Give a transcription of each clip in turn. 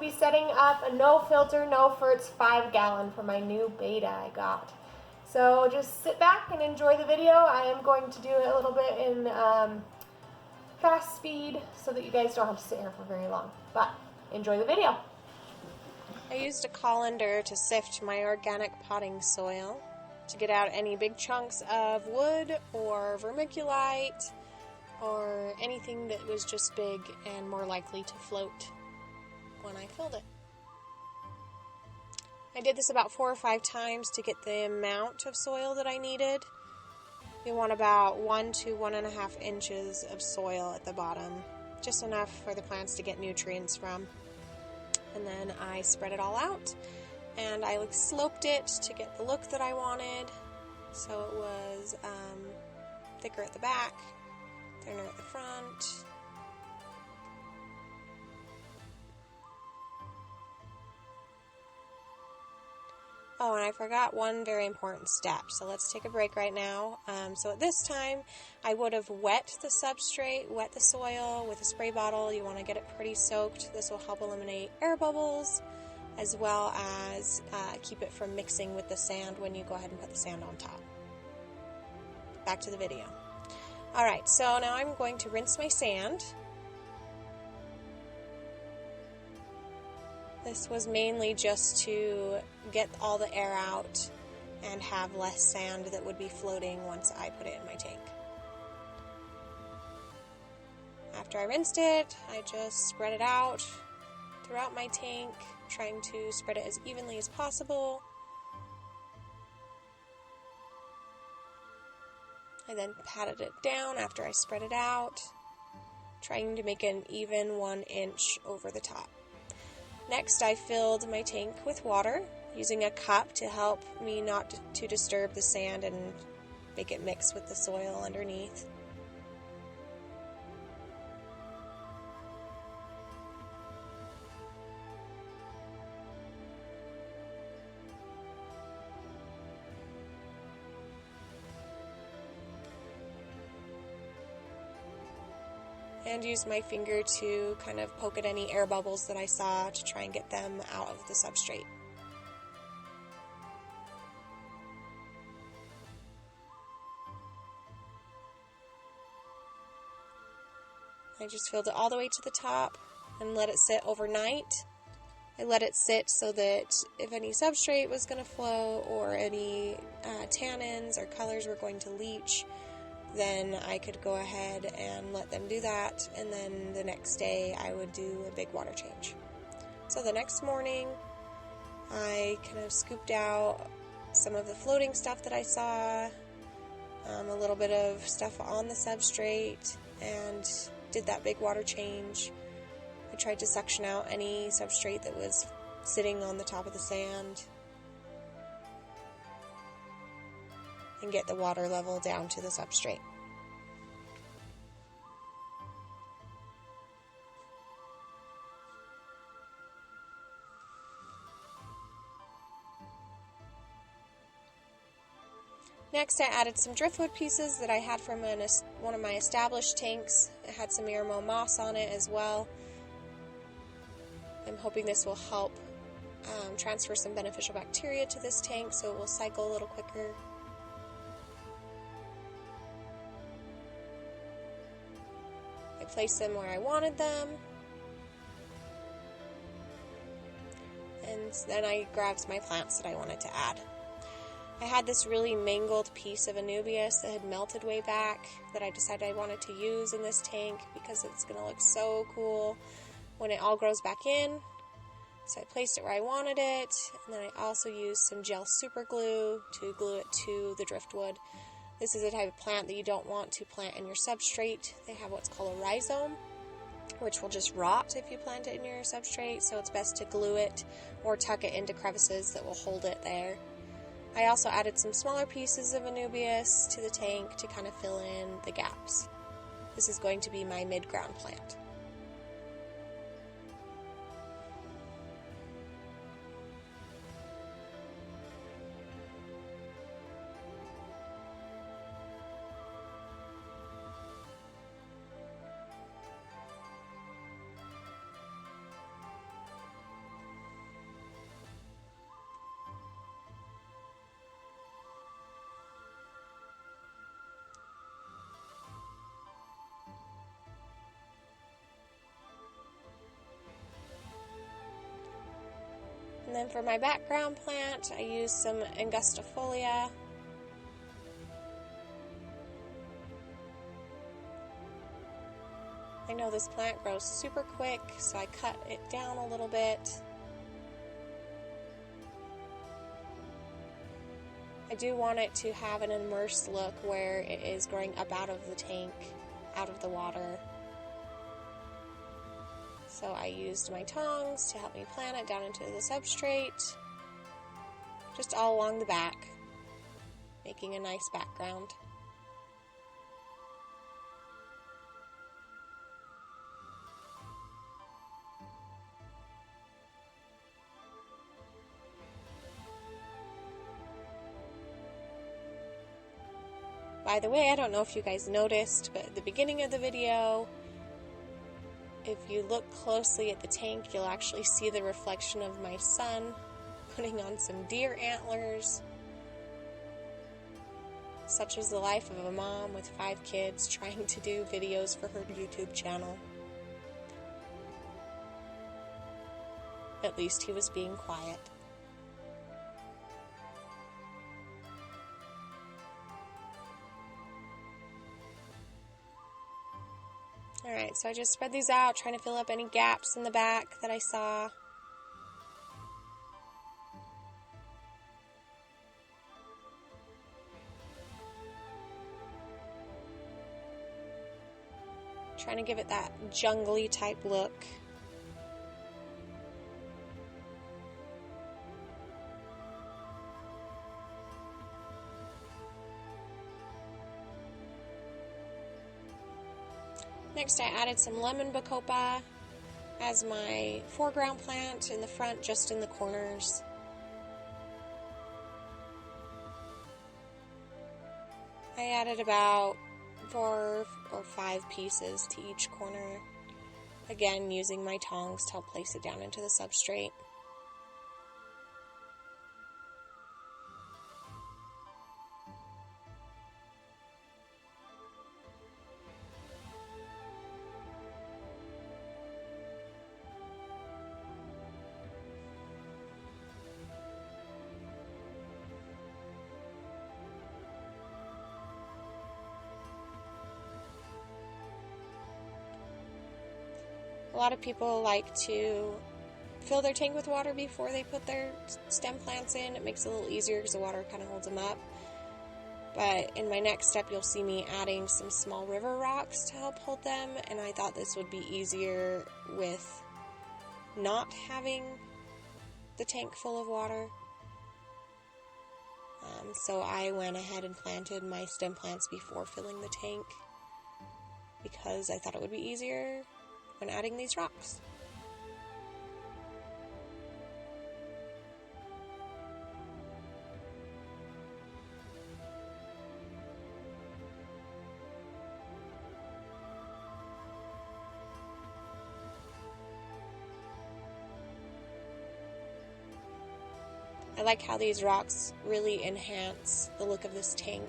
be setting up a no filter, no ferts 5-gallon for my new betta I got. So just sit back and enjoy the video. I am going to do it a little bit in fast speed so that you guys don't have to sit here for very long. But enjoy the video. I used a colander to sift my organic potting soil to get out any big chunks of wood or vermiculite or anything that was just big and more likely to float when I filled it. I did this about 4 or 5 times to get the amount of soil that I needed. You want about 1 to 1.5 inches of soil at the bottom, just enough for the plants to get nutrients from. And then I spread it all out, and I sloped it to get the look that I wanted. So it was thicker at the back, thinner at the front. Oh, and I forgot one very important step, so let's take a break right now. So at this time, I would have wet the substrate, wet the soil with a spray bottle. You want to get it pretty soaked. This will help eliminate air bubbles, as well as keep it from mixing with the sand when you go ahead and put the sand on top. Back to the video. Alright, so now I'm going to rinse my sand. This was mainly just to get all the air out and have less sand that would be floating once I put it in my tank. After I rinsed it, I just spread it out throughout my tank, trying to spread it as evenly as possible. I then patted it down after I spread it out, trying to make an even 1 inch over the top. Next, I filled my tank with water, using a cup to help me not to disturb the sand and make it mix with the soil underneath. And use my finger to kind of poke at any air bubbles that I saw to try and get them out of the substrate. I just filled it all the way to the top and let it sit overnight. I let it sit so that if any substrate was going to flow or any tannins or colors were going to leach, then I could go ahead and let them do that, and then the next day I would do a big water change. So the next morning I kind of scooped out some of the floating stuff that I saw, a little bit of stuff on the substrate, and did that big water change. I tried to suction out any substrate that was sitting on the top of the sand and get the water level down to the substrate. Next, I added some driftwood pieces that I had from one of my established tanks. It had some Irmo moss on it as well. I'm hoping this will help transfer some beneficial bacteria to this tank so it will cycle a little quicker. I placed them where I wanted them, and then I grabbed my plants that I wanted to add. I had this really mangled piece of Anubias that had melted way back that I decided I wanted to use in this tank because it's going to look so cool when it all grows back in. So I placed it where I wanted it, and then I also used some gel super glue to glue it to the driftwood. This is a type of plant that you don't want to plant in your substrate. They have what's called a rhizome, which will just rot if you plant it in your substrate, so it's best to glue it or tuck it into crevices that will hold it there. I also added some smaller pieces of Anubias to the tank to kind of fill in the gaps. This is going to be my mid-ground plant. And then for my background plant, I used some angustifolia. I know this plant grows super quick, so I cut it down a little bit. I do want it to have an immersed look where it is growing up out of the tank, out of the water. So I used my tongs to help me plant it down into the substrate, just all along the back, making a nice background. By the way, I don't know if you guys noticed, but at the beginning of the video, if you look closely at the tank, you'll actually see the reflection of my son putting on some deer antlers. Such is the life of a mom with 5 kids trying to do videos for her YouTube channel. At least he was being quiet. Alright, so I just spread these out, trying to fill up any gaps in the back that I saw. Trying to give it that jungly type look. Next, I added some lemon bacopa as my foreground plant in the front, just in the corners. I added about 4 or 5 pieces to each corner, again using my tongs to help place it down into the substrate. A lot of people like to fill their tank with water before they put their stem plants in. It makes it a little easier because the water kind of holds them up. But in my next step, you'll see me adding some small river rocks to help hold them, and I thought this would be easier with not having the tank full of water. So I went ahead and planted my stem plants before filling the tank because I thought it would be easier when adding these rocks. I like how these rocks really enhance the look of this tank.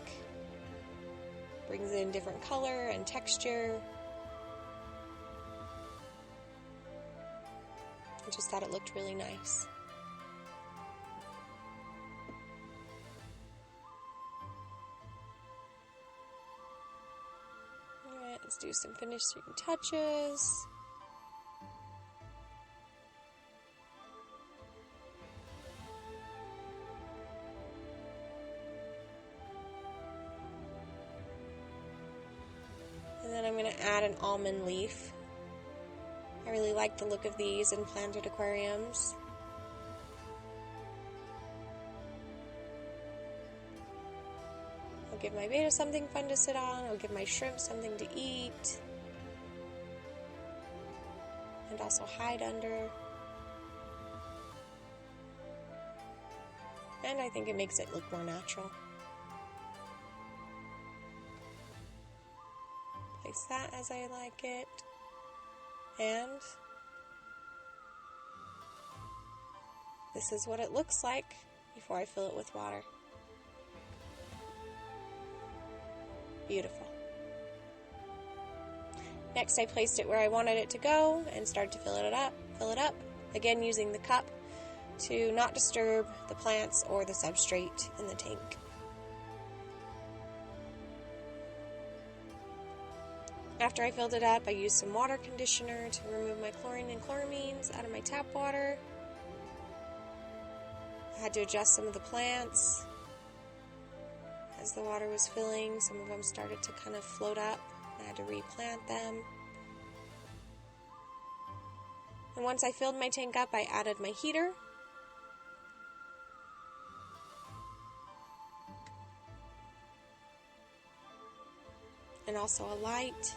Brings in different color and texture. I just thought it looked really nice. Alright, let's do some finishing touches. And then I'm going to add an almond leaf. I really like the look of these in planted aquariums. I'll give my betta something fun to sit on. I'll give my shrimp something to eat. And also hide under. And I think it makes it look more natural. Place that as I like it. And this is what it looks like before I fill it with water. Beautiful. Next, I placed it where I wanted it to go and started to fill it up. Again, using the cup to not disturb the plants or the substrate in the tank. After I filled it up, I used some water conditioner to remove my chlorine and chloramines out of my tap water. I had to adjust some of the plants as the water was filling. Some of them started to kind of float up. I had to replant them. And once I filled my tank up, I added my heater. And also a light.